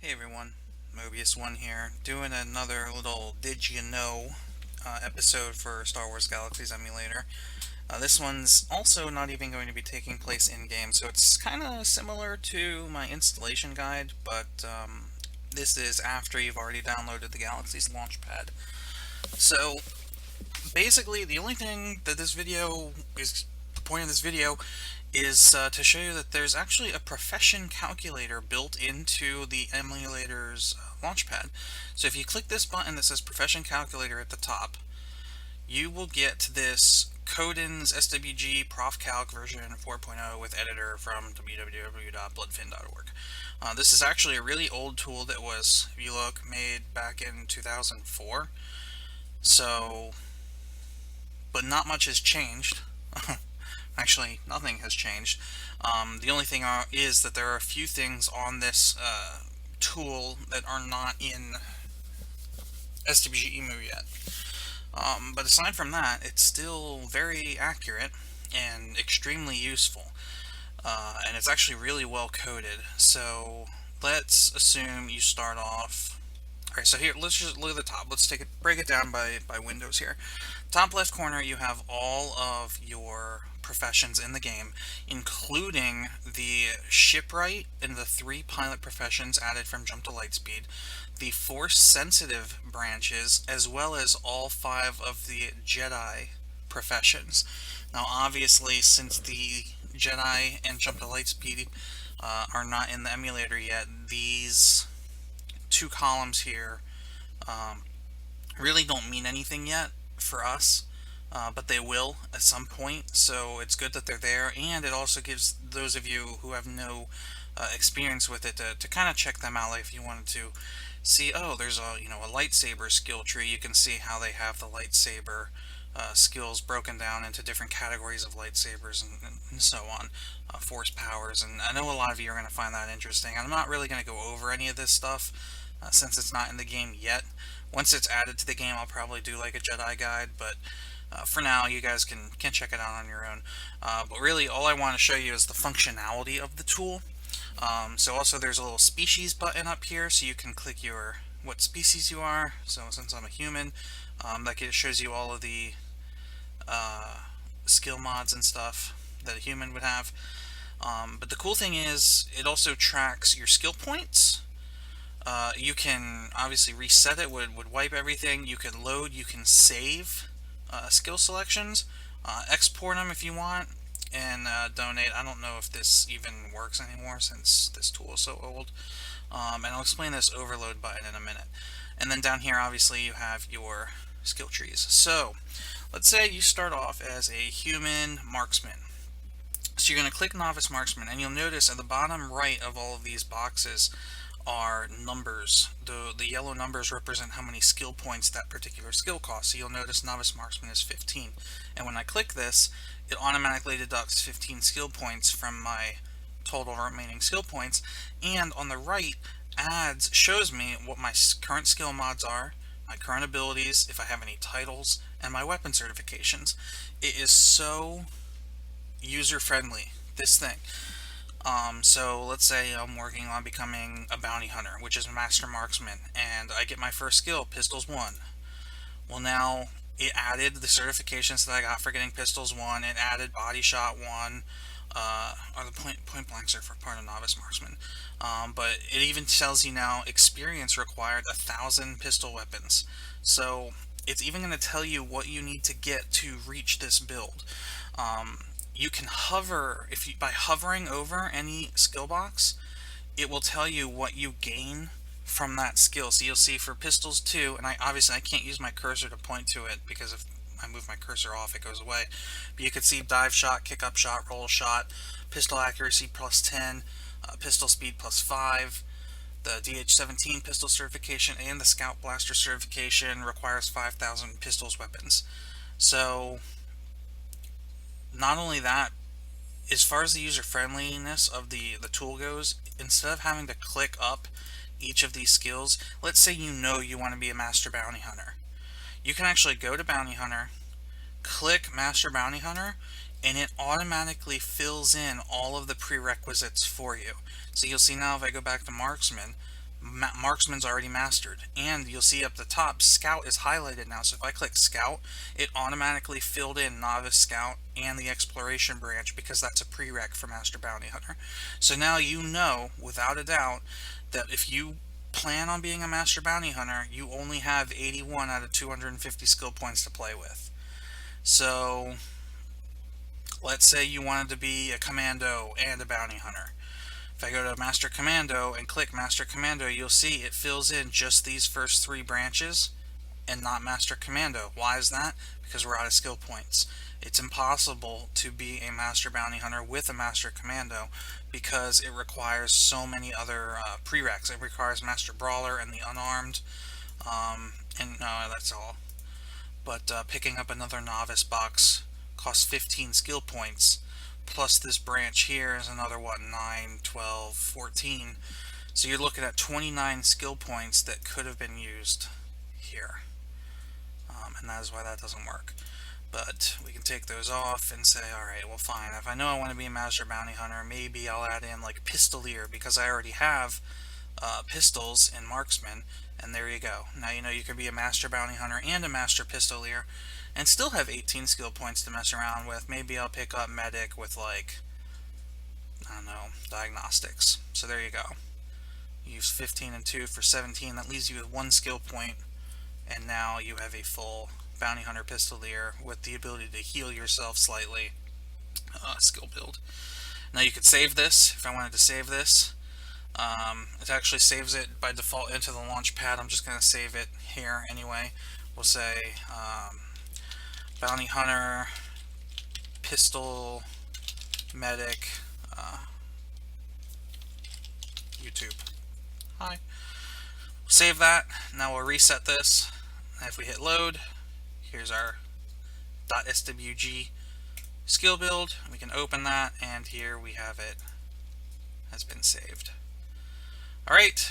Hey everyone, Mobius1 here, doing another little Did You Know episode for Star Wars Galaxies Emulator. This one's also not even going to be taking place in-game, so it's kind of similar to my installation guide, but this is after you've already downloaded the Galaxy's Launchpad. So, basically, the only thing that the point of this video is to show you that there's actually a profession calculator built into the emulator's launchpad. So if you click this button that says profession calculator at the top, you will get this Coden's SWG Prof Calc version 4.0 with editor from www.bloodfin.org. This is actually a really old tool that was, if you look, made back in 2004. So, but not much has changed. Actually, nothing has changed. The only thing is that there are a few things on this tool that are not in SWGEmu yet. But aside from that, it's still very accurate and extremely useful. And it's actually really well coded. So let's assume you start off. Alright, so here, let's just look at the top. Let's break it down by windows here. Top left corner, you have all of your professions in the game, including the shipwright and the 3 pilot professions added from Jump to Lightspeed, the force sensitive branches, as well as all 5 of the Jedi professions. Now, obviously, since the Jedi and Jump to Lightspeed are not in the emulator yet, these 2 columns here really don't mean anything yet for us, but they will at some point, so it's good that they're there, and it also gives those of you who have no experience with it to kind of check them out. Like if you wanted to see, oh, there's a lightsaber skill tree, you can see how they have the lightsaber skills broken down into different categories of lightsabers and so on, force powers, and I know a lot of you are going to find that interesting. I'm not really going to go over any of this stuff since it's not in the game yet. Once it's added to the game, I'll probably do like a Jedi guide, but for now, you guys can check it out on your own. But really, all I want to show you is the functionality of the tool. So also there's a little species button up here, so you can click what species you are. So since I'm a human, it shows you all of the skill mods and stuff that a human would have. But the cool thing is, it also tracks your skill points. You can obviously reset it, would wipe everything. You can load, you can save skill selections, export them if you want, and donate. I don't know if this even works anymore since this tool is so old. And I'll explain this overload button in a minute. And then down here, obviously, you have your skill trees. So, let's say you start off as a human marksman. So you're going to click Novice Marksman, and you'll notice at the bottom right of all of these boxes are numbers. The yellow numbers represent how many skill points that particular skill costs. So you'll notice Novice Marksman is 15. And when I click this, it automatically deducts 15 skill points from my total remaining skill points. And on the right, shows me what my current skill mods are, my current abilities, if I have any titles, and my weapon certifications. It is so user-friendly, this thing. So let's say I'm working on becoming a bounty hunter, which is a master marksman, and I get my first skill, Pistols 1. Well, now it added the certifications that I got for getting Pistols 1, it added Body Shot 1, or the point blanks are for part of Novice Marksman. But it even tells you now experience required 1,000 pistol weapons. So it's even going to tell you what you need to get to reach this build. You can hover, by hovering over any skill box, it will tell you what you gain from that skill. So you'll see for Pistols 2, and obviously I can't use my cursor to point to it because if I move my cursor off it goes away. But you can see dive shot, kick up shot, roll shot, pistol accuracy plus 10, pistol speed plus 5. The DH-17 pistol certification and the Scout Blaster certification requires 5,000 pistols weapons. So not only that, as far as the user-friendliness of the tool goes, instead of having to click up each of these skills, let's say you want to be a Master Bounty Hunter. You can actually go to Bounty Hunter, click Master Bounty Hunter, and it automatically fills in all of the prerequisites for you. So you'll see now if I go back to Marksman, Marksman's already mastered, and you'll see up the top Scout is highlighted now. So if I click Scout, it automatically filled in Novice Scout and the Exploration branch because that's a prereq for Master Bounty Hunter. So now you know without a doubt that if you plan on being a Master Bounty Hunter, you only have 81 out of 250 skill points to play with. So let's say you wanted to be a Commando and a Bounty Hunter. If I go to Master Commando and click Master Commando, you'll see it fills in just these first 3 branches and not Master Commando. Why is that? Because we're out of skill points. It's impossible to be a Master Bounty Hunter with a Master Commando because it requires so many other prereqs. It requires Master Brawler and the Unarmed, and no, that's all. But picking up another Novice box costs 15 skill points. Plus this branch here is another, what, 9, 12, 14. So you're looking at 29 skill points that could have been used here. And that is why that doesn't work. But we can take those off and say, alright, well fine, if I know I want to be a Master Bounty Hunter, maybe I'll add in like Pistolier, because I already have pistols in Marksman, and there you go. Now you know you can be a Master Bounty Hunter and a Master Pistolier, and still have 18 skill points to mess around with. Maybe I'll pick up Medic with, like, I don't know, Diagnostics. So there you go. You use 15 and 2 for 17. That leaves you with 1 skill point, and now you have a full Bounty Hunter Pistolier with the ability to heal yourself slightly skill build. Now you could save this if I wanted to save this. It actually saves it by default into the launch pad. I'm just going to save it here anyway. We'll say Bounty Hunter, Pistol, Medic, YouTube. Hi. Save that. Now we'll reset this. If we hit load, here's our .swg skill build. We can open that, and here we have it. Has been saved. Alright,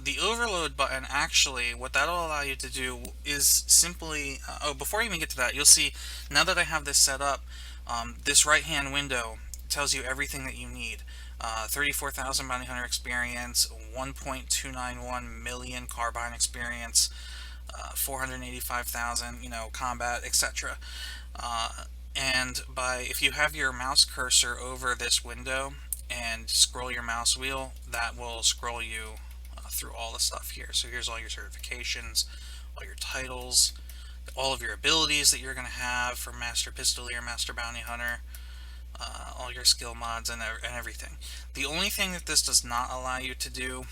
the overload button, actually, what that'll allow you to do is simply, before I even get to that, you'll see, now that I have this set up, this right-hand window tells you everything that you need. 34,000 Bounty Hunter experience, 1.291 million Carbine experience, 485,000, combat, etc. And if you have your mouse cursor over this window and scroll your mouse wheel, that will scroll you through all the stuff here. So here's all your certifications, all your titles, all of your abilities that you're going to have for Master Pistolier, Master Bounty Hunter, all your skill mods and everything. The only thing that this does not allow you to do,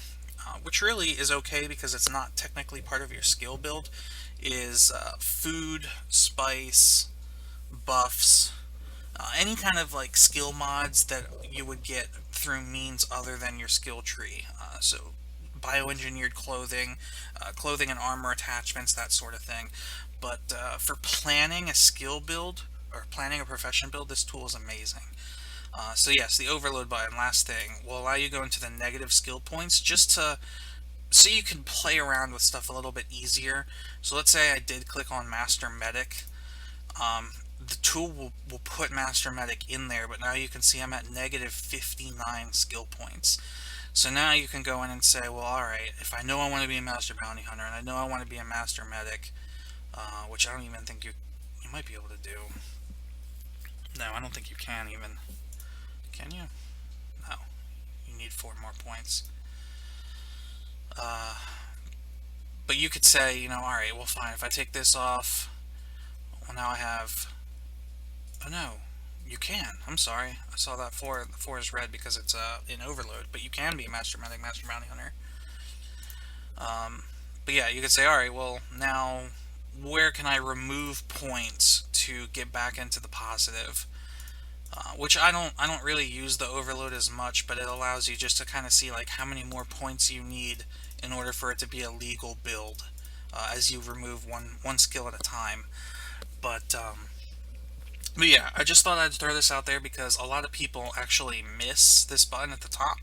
which really is okay because it's not technically part of your skill build, is food, spice, buffs, any kind of like skill mods that you would get through means other than your skill tree. So bioengineered clothing, clothing and armor attachments, that sort of thing. But for planning a skill build or planning a profession build, this tool is amazing. So yes, the overload button, last thing, will allow you to go into the negative skill points just so you can play around with stuff a little bit easier. So let's say I did click on Master Medic. The tool will put Master Medic in there, but now you can see I'm at negative 59 skill points. So now you can go in and say, well, alright, if I know I want to be a Master Bounty Hunter, and I know I want to be a Master Medic, which I don't even think you might be able to do. No, I don't think you can even. Can you? No. You need 4 more points. But you could say, alright, well fine, if I take this off, well now I have... Oh no, you can. I'm sorry. I saw that 4. The 4 is red because it's in overload, but you can be a Master Medic, Master Bounty Hunter. But yeah, you could say, alright, well now where can I remove points to get back into the positive? Which I don't really use the overload as much, but it allows you just to kind of see like how many more points you need in order for it to be a legal build, as you remove one skill at a time. But yeah, I just thought I'd throw this out there because a lot of people actually miss this button at the top,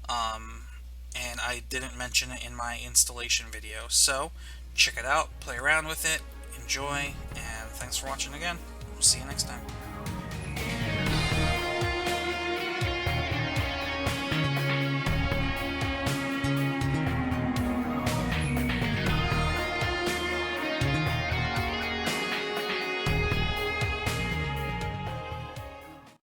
and I didn't mention it in my installation video. So check it out, play around with it, enjoy, and thanks for watching again. We'll see you next time.